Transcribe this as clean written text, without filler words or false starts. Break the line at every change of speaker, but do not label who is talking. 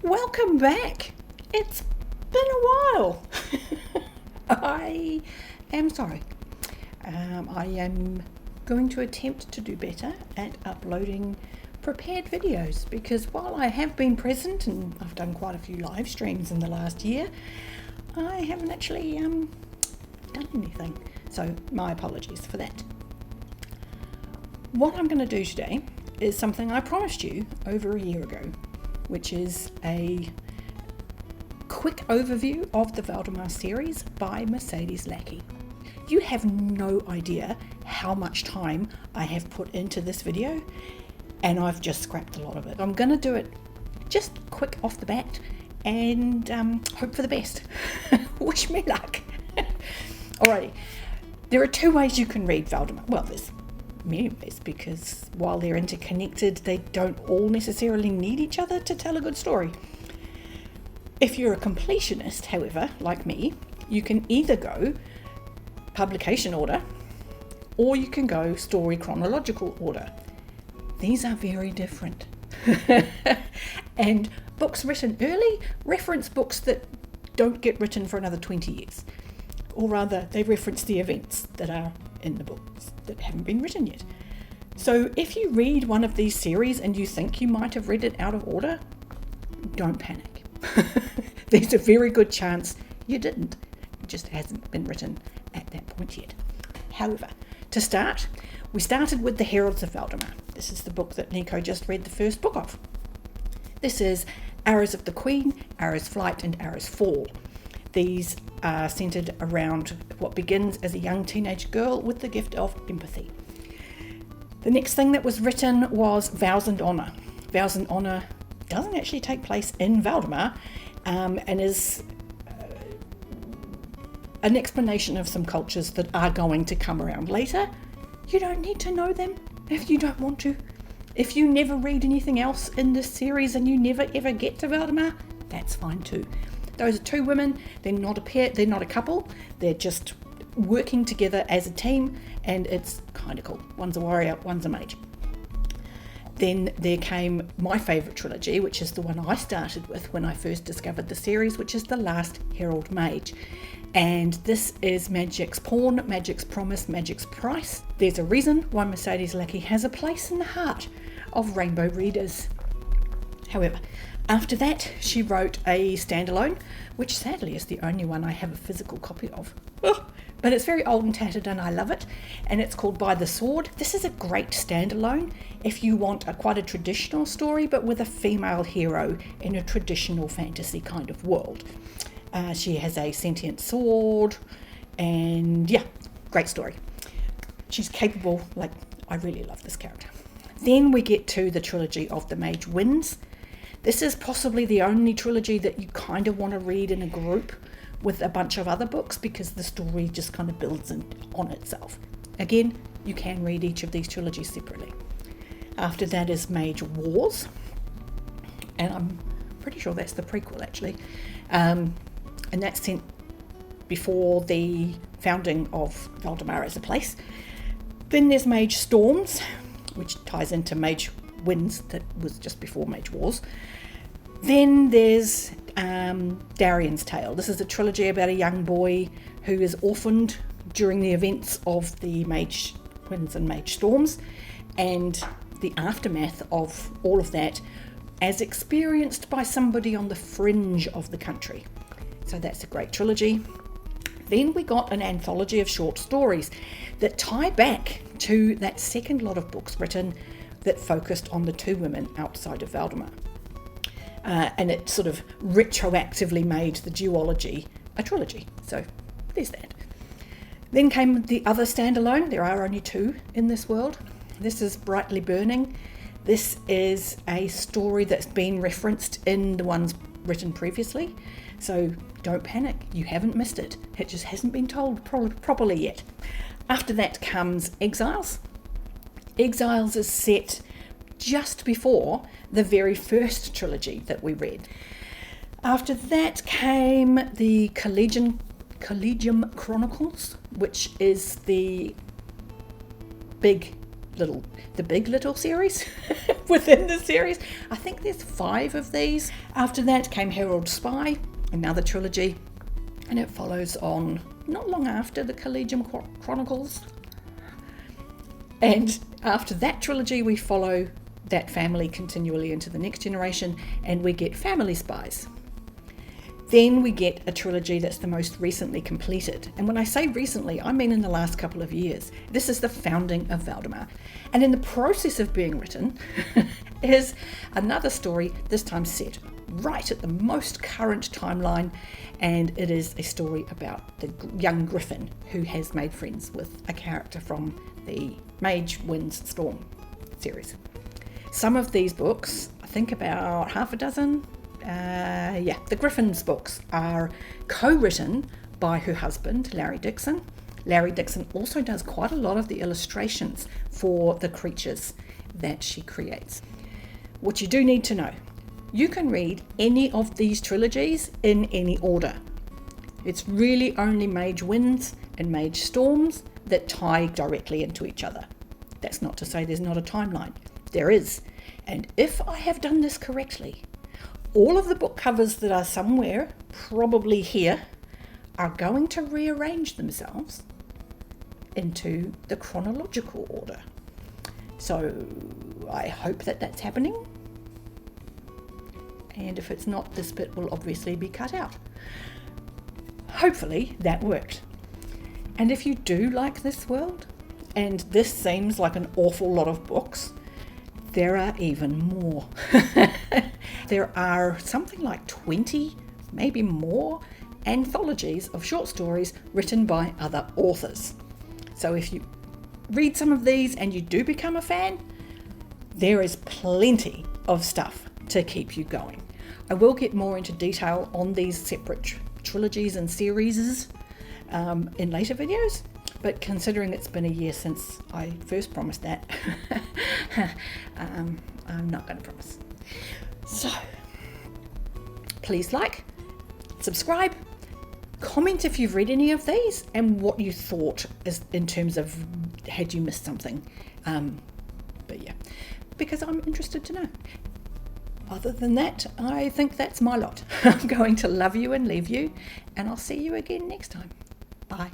Welcome back. It's been a while. I am sorry. I am going to attempt to do better at uploading prepared videos, because while I have been present and I've done quite a few live streams in the last year, I haven't actually done anything. So my apologies for that. What I'm going to do today is something I promised you over a year ago, which is a quick overview of the Valdemar series by Mercedes Lackey. You have no idea how much time I have put into this video, and I've just scrapped a lot of it. I'm going to do it just quick off the bat and hope for the best. Wish me luck. Alrighty, there are two ways you can read Valdemar. Well, there's many ways, because while they're interconnected, they don't all necessarily need each other to tell a good story. If you're a completionist, however, like me, you can either go publication order or you can go story chronological order. These are very different. And books written early reference books that don't get written for another 20 years. Or rather, they reference the events that are in the books that haven't been written yet. So if you read one of these series and you think you might have read it out of order, don't panic. There's a very good chance you didn't. It just hasn't been written at that point yet. However, to start, we started with the Heralds of Valdemar. This is the book that Niko just read the first book of. This is Arrows of the Queen, Arrow's Flight, and Arrow's Fall. These are centered around what begins as a young teenage girl with the gift of empathy. The next thing that was written was Vows and Honour. Vows and Honour doesn't actually take place in Valdemar, and is an explanation of some cultures that are going to come around later. You don't need to know them if you don't want to. If you never read anything else in this series and you never ever get to Valdemar, that's fine too. Those are two women. They're not a pair, they're not a couple, they're just working together as a team, and it's kind of cool. One's a warrior, one's a mage. Then there came my favourite trilogy, which is the one I started with when I first discovered the series, which is The Last Herald Mage. And this is Magic's Pawn, Magic's Promise, Magic's Price. There's a reason why Mercedes Lackey has a place in the heart of rainbow readers. However, after that, she wrote a standalone, which sadly is the only one I have a physical copy of. But it's very old and tattered and I love it, and it's called By the Sword. This is a great standalone if you want quite a traditional story, but with a female hero in a traditional fantasy kind of world. She has a sentient sword, and yeah, great story. She's capable, I really love this character. Then we get to the trilogy of The Mage Wins. This is possibly the only trilogy that you kind of want to read in a group with a bunch of other books, because the story just kind of builds on itself. Again, you can read each of these trilogies separately. After that is Mage Wars, and I'm pretty sure that's the prequel actually, and that's sent before the founding of Valdemar as a place. Then there's Mage Storms, which ties into Mage Wins, that was just before Mage Wars. Then there's Darrian's Tale. This is a trilogy about a young boy who is orphaned during the events of the Mage Winds and Mage Storms, and the aftermath of all of that as experienced by somebody on the fringe of the country. So that's a great trilogy. Then we got an anthology of short stories that tie back to that second lot of books written that focused on the two women outside of Valdemar. And it sort of retroactively made the duology a trilogy. So there's that. Then came the other standalone. There are only two in this world. This is Brightly Burning. This is a story that's been referenced in the ones written previously. So don't panic, you haven't missed it. It just hasn't been told properly yet. After that comes Exiles. Exiles is set just before the very first trilogy that we read. After that came the Collegium Chronicles, which is the big little series, within the series. I think there's 5 of these. After that came Herald Spy, another trilogy, and it follows on not long after the Collegium Chronicles. And after that trilogy, we follow that family continually into the next generation, and we get Family Spies. Then we get a trilogy that's the most recently completed. And when I say recently, I mean in the last couple of years. This is the founding of Valdemar. And in the process of being written is another story, this time set right at the most current timeline. And it is a story about the young Griffin who has made friends with a character from the Mage Winds Storm series. Some of these books, I think about half a dozen, the Griffin's books are co-written by her husband, Larry Dixon. Larry Dixon also does quite a lot of the illustrations for the creatures that she creates. What you do need to know, you can read any of these trilogies in any order. It's really only Mage Winds and Mage Storms that tie directly into each other. That's not to say there's not a timeline. There is. And if I have done this correctly, all of the book covers that are somewhere, probably here, are going to rearrange themselves into the chronological order. So I hope that that's happening. And if it's not, this bit will obviously be cut out. Hopefully that worked. And if you do like this world, and this seems like an awful lot of books, there are even more. There are something like 20, maybe more, anthologies of short stories written by other authors. So if you read some of these and you do become a fan, there is plenty of stuff to keep you going. I will get more into detail on these separate trilogies and series in later videos, but considering it's been a year since I first promised that, I'm not going to promise. So, please like, subscribe, comment if you've read any of these and what you thought is in terms of had you missed something. But yeah, because I'm interested to know. Other than that, I think that's my lot. I'm going to love you and leave you, and I'll see you again next time. Bye.